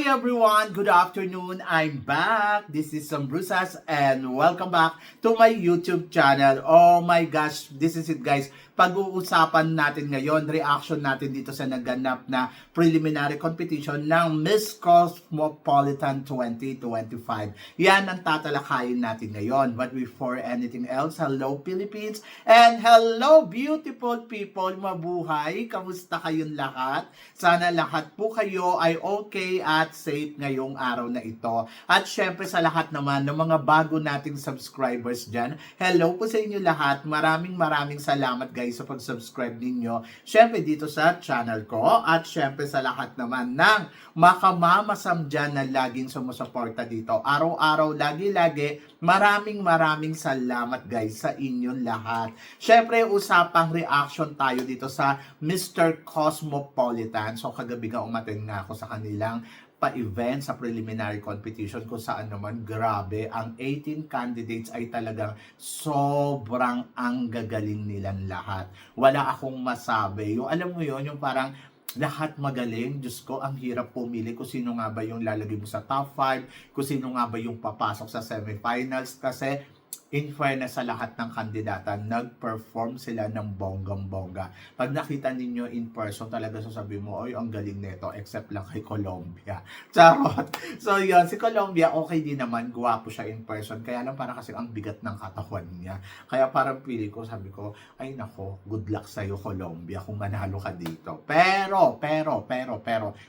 everyone! Good afternoon! I'm back! This is Sam Brusas and welcome back to my YouTube channel. Oh my gosh! This is it guys. Pag-uusapan natin ngayon, reaction natin dito sa naganap na preliminary competition ng Miss Cosmopolitan 2025. Yan ang tatalakayin natin ngayon. But before anything else, hello Philippines and hello beautiful people! Mabuhay! Kamusta kayong lahat? Sana lahat po kayo ay okay at safe ngayong araw na ito. At syempre sa lahat naman ng mga bago nating subscribers dyan, hello po sa inyo lahat. Maraming salamat guys sa pag-subscribe ninyo. Syempre dito sa channel ko at syempre sa lahat naman ng makamamasam dyan na laging sumusuporta dito. Araw-araw, lagi-lagi, maraming salamat guys sa inyong lahat. Syempre usapang reaction tayo dito sa Mr. Cosmopolitan. So kagabi nga umattend nga ako sa kanilang pa-event sa preliminary competition kung saan naman grabe ang 18 candidates ay talagang sobrang ang gagaling nilang lahat. Wala akong masabi. Yung alam mo yon yung parang lahat magaling. Diyos ko, ang hirap pumili kung sino nga ba yung lalagay mo sa top 5, kung sino nga ba yung papasok sa semifinals kasi in fairness sa lahat ng kandidata, nag-perform sila ng bonggang-bongga. Pag nakita ninyo in person, talaga sasabihin mo, oy, ang galing nito, except lang kay Colombia. Charot! So yun, si Colombia, okay din naman, guwapo siya in person, kaya lang parang kasi ang bigat ng katawan niya. Kaya parang pili ko, sabi ko, ay nako, good luck sa'yo Colombia kung manalo ka dito. Pero,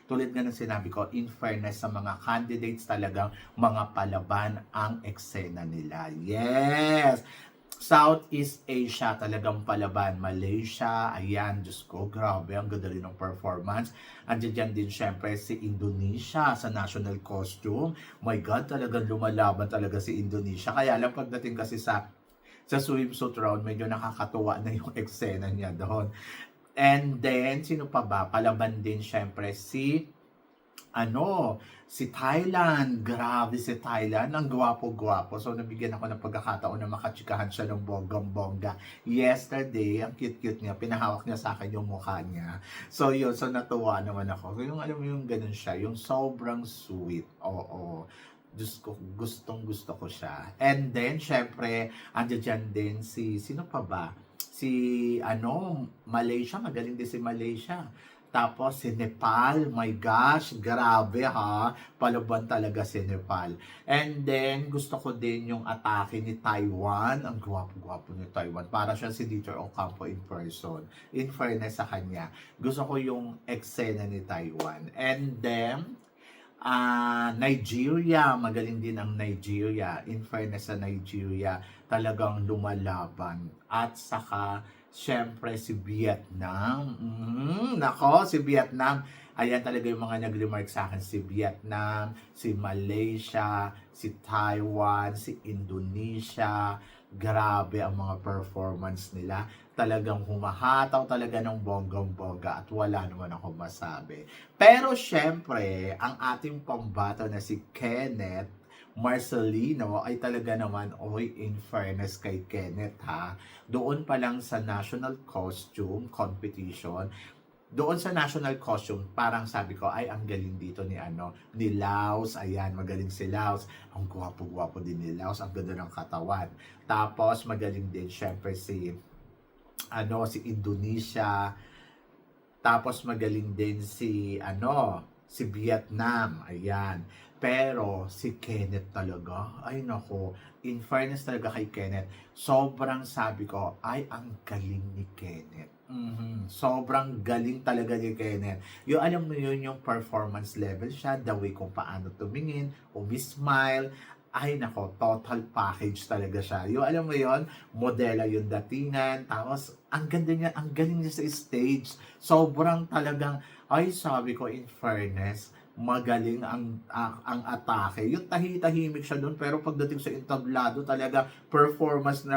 tulad nga ng sinabi ko, in fairness sa mga candidates talagang mga palaban ang eksena nila. Yes! Southeast Asia talagang palaban. Malaysia, ayan, Diyos ko, grabe, ang ganda rin ng performance. Andiyan din syempre si Indonesia sa national costume. My God, talagang lumalaban talaga si Indonesia. Kaya lang pagdating kasi sa swimsuit round, medyo nakakatuwa na yung eksena niya doon. And then, sino pa ba? Palaban din syempre si Thailand. Grabe si Thailand. Ang gwapo-gwapo. So, nabigyan ako ng pagkakataon na makachikahan siya ng bonggang-bongga. Yesterday, ang cute-cute niya. Pinahawak niya sa akin yung mukha niya. So, yun. So, natuwa naman ako. So, yung alam mo yung ganun siya. Yung sobrang sweet. Oo. Diyos ko, gustong-gusto ko siya. And then, syempre, andyan din sino pa ba? Malaysia. Magaling din si Malaysia. Tapos si Nepal, my gosh, grabe ha, palaban talaga si Nepal. And then, gusto ko din yung atake ni Taiwan, ang gwapo-gwapo ni Taiwan, para siya si Dieter Ocampo in person. In fairness sa kanya, gusto ko yung eksena ni Taiwan. And then, Nigeria, magaling din ang Nigeria. In fairness sa Nigeria, talagang lumalaban. At saka, syempre si Vietnam. Si Vietnam. Ayan talaga yung mga nag-remark sa akin. Si Vietnam, si Malaysia, si Taiwan, si Indonesia. Grabe ang mga performance nila. Talagang humahataw talaga ng bonggang-bongga at wala naman ako masabi. Pero syempre, ang ating pambato na si Kenneth Marcelino ay talaga naman, in fairness kay Kenneth ha, doon pa lang sa national costume competition, parang sabi ko, ay ang galing dito ni Laos, ayan, magaling si Laos, ang gwapo-gwapo din ni Laos, ang ganda ng katawan. Tapos magaling din syempre si Indonesia, tapos magaling din si Vietnam, ayan. Pero si Kenneth talaga, ay nako, in fairness talaga kay Kenneth, sobrang sabi ko, ay ang galing ni Kenneth. Sobrang galing talaga ni Kenneth. Yung alam mo yun, yung performance level siya, the way kung paano tumingin, smile, ay nako, total package talaga siya. Yung alam mo yon, modela yung datingan, tapos ang ganda niya, ang galing niya sa stage. Sobrang talagang, ay sabi ko in fairness, magaling ang atake. Yung tahimik siya doon, pero pagdating sa entablado talaga performance.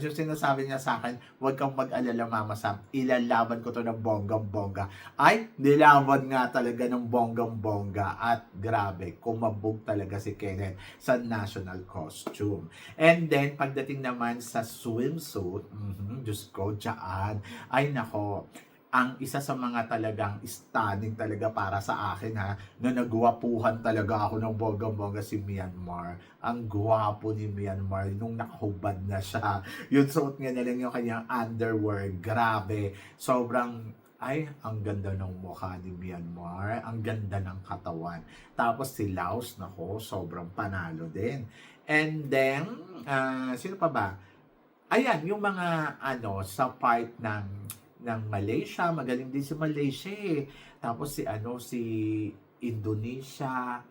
Yung sinasabi niya sa akin, huwag kang mag-alala Mama Sam, ilalaban ko to ng bonggang-bongga. Ay, nilaban nga talaga ng bonggang-bongga at grabe, kumabog talaga si Kenneth sa national costume. And then, pagdating naman sa swimsuit, Diyos ko, dyan, ay nako, ang isa sa mga talagang stunning talaga para sa akin ha, na nagwapuhan talaga ako ng bonggang-bongga si Myanmar. Ang gwapo ni Myanmar nung nakahubad na siya. Yung suot niya na lang yung kanyang underwear. Grabe. Sobrang ang ganda ng mukha ni Myanmar, ang ganda ng katawan. Tapos si Laos, nako, sobrang panalo din. And then, sino pa ba? Ayan, yung mga sa part ng Malaysia, magaling din si Malaysia eh. Tapos si Indonesia,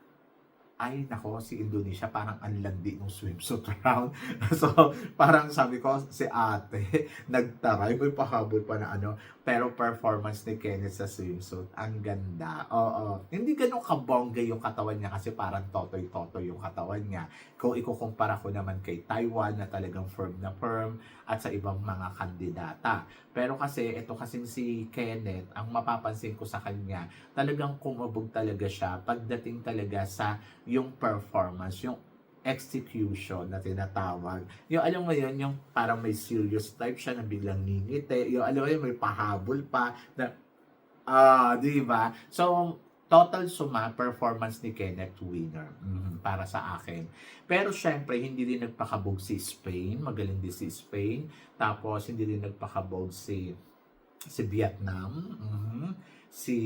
ay nako, si Indonesia parang ang landi ng swimsuit round. So, parang sabi ko, si ate, nagtaray, may pahabol pa na pero performance ni Kenneth sa swimsuit, ang ganda. Oo, hindi ganun kabongga yung katawan niya kasi parang totoy-totoy yung katawan niya. Kung ikukumpara ko naman kay Taiwan na talagang firm na firm at sa ibang mga kandidata. Pero kasi, ito kasing si Kenneth, ang mapapansin ko sa kanya, talagang kumabog talaga siya pagdating talaga sa yung performance, yung execution na tinatawag. Yung alam mo yun, yung parang may serious type siya na biglang ngingiti. Yung alam mo yun, may pahabol pa na, di ba? So, total suma, performance ni Kenneth winner para sa akin. Pero syempre, hindi din nagpakabog si Spain. Magaling din si Spain. Tapos, hindi din nagpakabog si Vietnam. Si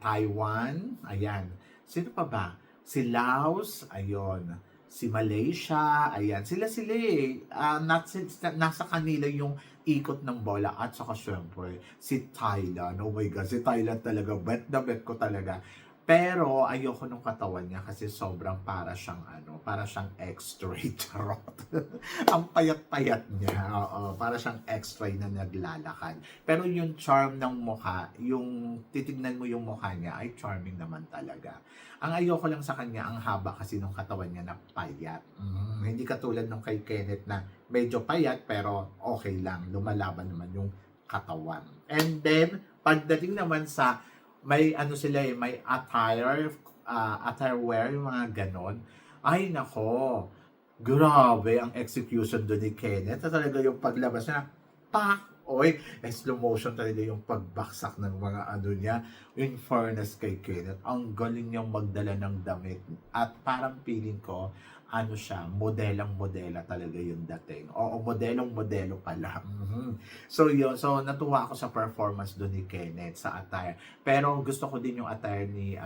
Taiwan. Ayan. Sino pa ba? Si Laos. Ayun. Si Malaysia. Ayan. Sila eh. Nasa kanila yung ikot ng bola at saka syempre si Thailand. Oh my God, si Thailand talaga, bet na bet ko talaga. Pero ayoko nung katawan niya kasi sobrang para siyang X-ray charot. Ang payat-payat niya. Oo, para siyang X-ray na naglalakad. Pero yung charm ng mukha, yung titignan mo yung mukha niya ay charming naman talaga. Ang ayoko lang sa kanya, ang haba kasi nung katawan niya na payat. Hindi katulad nung kay Kenneth na medyo payat pero okay lang, lumalaban naman yung katawan. And then pagdating naman sa may may attire wear, yung mga ganon. Ay nako, grabe ang execution doon ni Kenneth. Talaga yung paglabas niya, pak! Oy, slow motion talaga yung pagbaksak ng mga niya. In fairness kay Kenneth, ang galing niyang magdala ng damit. At parang feeling ko, siya, modelang-modela talaga yung dating. Oo, modelong-modelo pala. So yun, so natuwa ako sa performance doon ni Kenneth sa attire. Pero gusto ko din yung attire ni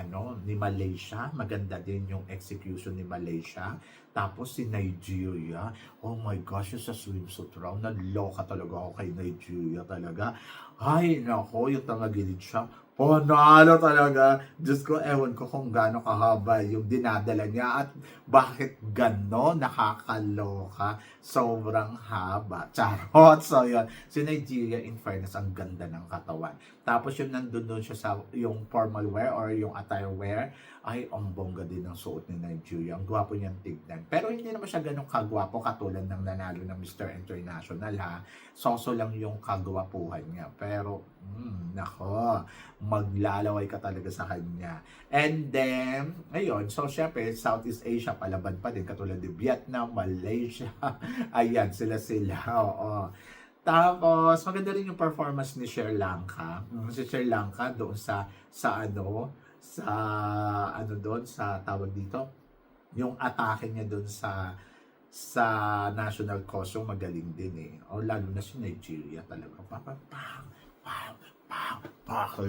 Malaysia. Maganda din yung execution ni Malaysia. Tapos si Nigeria, oh my gosh, yung sa swimsuit round, naloka talaga ako kay Nigeria talaga. Ay, nako, yung tangagilid siya. Panalo talaga. Diyos ko, ewan ko kung gaano kahaba yung dinadala niya at bakit gano'n nakakaloka. Sobrang haba. Charot. So, yun. Si Nigeria, in fairness, ang ganda ng katawan. Tapos yung nandun siya sa yung formal wear or yung attire wear, ay, ang bongga din ng suot ni Nigeria. Ang gwapo niyang tignan. Pero hindi naman siya ganun kagwapo katulad ng nanalo ng Mr. International ha. Soso lang yung kagwapuhan niya. Pero, nako, maglalaway ka talaga sa kanya. And then, ayun, so syempre, Southeast Asia, palaban pa din, katulad ni Vietnam, Malaysia, ayan, sila, oo. Tapos, maganda rin yung performance ni Sri Lanka. Si Sri Lanka doon sa doon, sa tawag dito, yung atake niya doon sa national costume, magaling din eh. O lalo na si Nigeria talaga.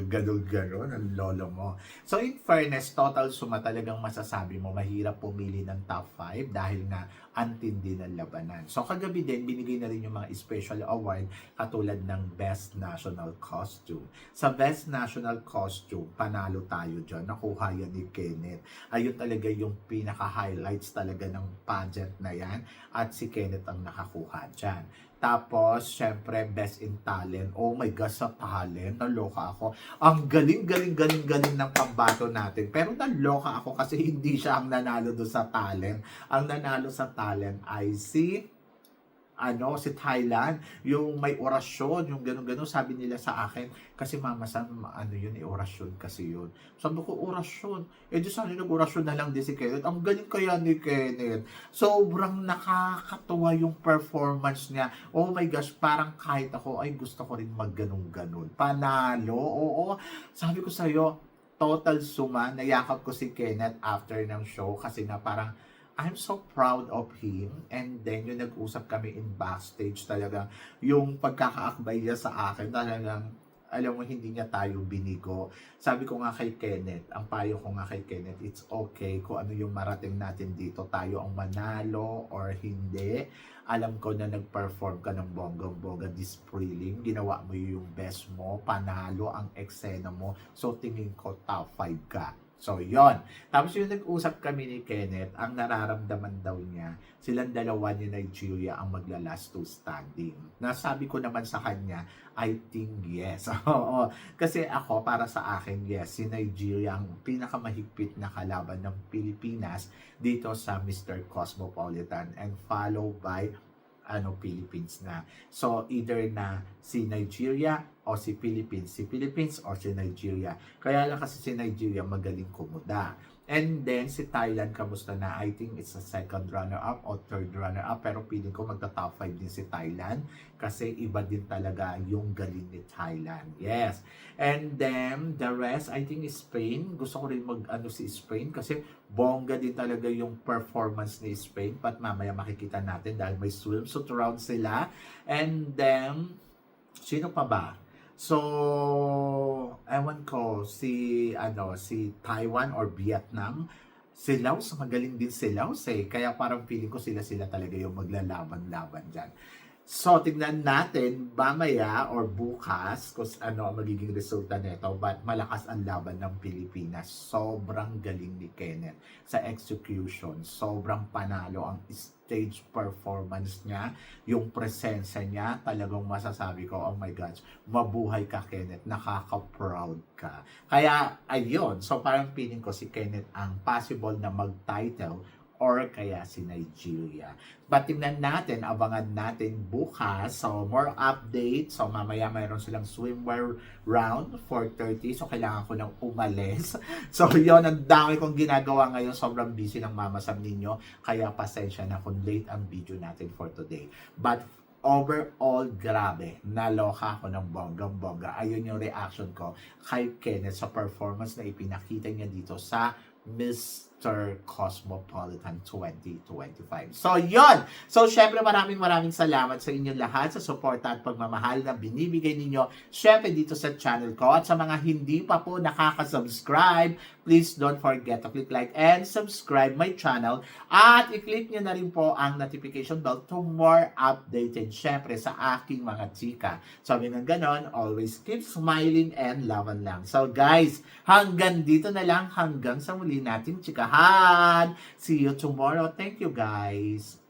Ganun, ang lolo mo. So in fairness, total suma talagang masasabi mo, mahirap pumili ng top 5 dahil nga antindi ng labanan. So kagabi din, binigay na rin yung mga special award katulad ng Best National Costume. Sa Best National Costume, panalo tayo dyan. Nakuha yan ni Kenneth. Ayun talaga yung pinaka-highlights talaga ng pageant na yan. At si Kenneth ang nakakuha dyan. Tapos, syempre, Best in Talent. Oh my gosh, sa talent, naloka ako. Ang galing ng pambato natin. Pero naloka ako kasi hindi siya ang nanalo doon sa talent. Ang nanalo sa talent ay si si Thailand, yung may orasyon, yung gano'n-gano'n, sabi nila sa akin, kasi Mama Sam, yun, orasyon kasi yun. Sabi ko, orasyon. Di sana nag-orasyon na lang din si Kenneth. Ang galing kaya ni Kenneth. Sobrang nakakatuwa yung performance niya. Oh my gosh, parang kahit ako, ay gusto ko rin mag-ganun-ganun. Panalo, oo. Sabi ko sa'yo, total suma, nayakap ko si Kenneth after ng show kasi nga parang I'm so proud of him. And then, yung nag-usap kami in backstage talaga, yung pagkakaakbay niya sa akin, talagang, alam mo, hindi niya tayo binigo. Sabi ko nga kay Kenneth, ang payo ko nga kay Kenneth, it's okay kung ano yung marating natin dito, tayo ang manalo or hindi. Alam ko na nag-perform ka ng bonggang-bongga this prelim, ginawa mo yung best mo, panalo ang eksena mo, so tingin ko top 5 ka. So, yon. Tapos yung nag-usap kami ni Kenneth, ang nararamdaman daw niya, silang dalawa ni Nigeria ang magla-last two standing. Nasabi ko naman sa kanya, I think yes. Oo. Kasi ako, para sa akin, yes, si Nigeria ang pinakamahigpit na kalaban ng Pilipinas dito sa Mr. Cosmopolitan and followed by Philippines na. So, either na si Nigeria o si Philippines or si Nigeria. Kaya lang kasi si Nigeria magaling kumuda. And then, si Thailand, kamusta na? I think it's a second runner-up o third runner-up. Pero feeling ko magta-top 5 din si Thailand. Kasi iba din talaga yung galing ni Thailand. Yes. And then, the rest, I think is Spain. Gusto ko rin si Spain. Kasi bongga din talaga yung performance ni Spain. But mamaya makikita natin dahil may swimsuit round sila. And then, sino pa ba? So, ewan ko, si Taiwan or Vietnam, si Laos, magaling din si Laos eh. Kaya parang feeling ko sila talaga yung maglalaban-laban dyan. So, tignan natin mamaya or bukas kung ano ang magiging resulta nito. But malakas ang laban ng Pilipinas. Sobrang galing ni Kenneth sa execution. Sobrang panalo ang stage performance niya. Yung presensya niya, talagang masasabi ko, oh my gosh, mabuhay ka Kenneth. Nakaka-proud ka. Kaya, ayun. So, parang feeling ko si Kenneth ang possible na mag-title or kaya si Nigeria. But tingnan natin, abangan natin bukas. So, more updates. So, mamaya mayroon silang swimwear round, 4:30. So, kailangan ko nang umalis. So, yun, ang dami kong ginagawa ngayon. Sobrang busy ng Mama Sam ninyo. Kaya pasensya na kung late ang video natin for today. But, overall, grabe. Naloka ako ng bonggang-bongga. Ayun yung reaction ko kay Kenneth sa performance na ipinakita niya dito sa Mr. Cosmopolitan 2025. So, yon. So, syempre maraming salamat sa inyong lahat sa suporta at pagmamahal na binibigay ninyo syempre dito sa channel ko. At sa mga hindi pa po nakaka-subscribe, please don't forget to click like and subscribe my channel. At i-click nyo na rin po ang notification bell to more updated syempre sa aking mga chika. Sabi ng ganon, always keep smiling and laban lang. So, guys, hanggang dito na lang. Hanggang sa muli natin chikahan. See you tomorrow. Thank you, guys.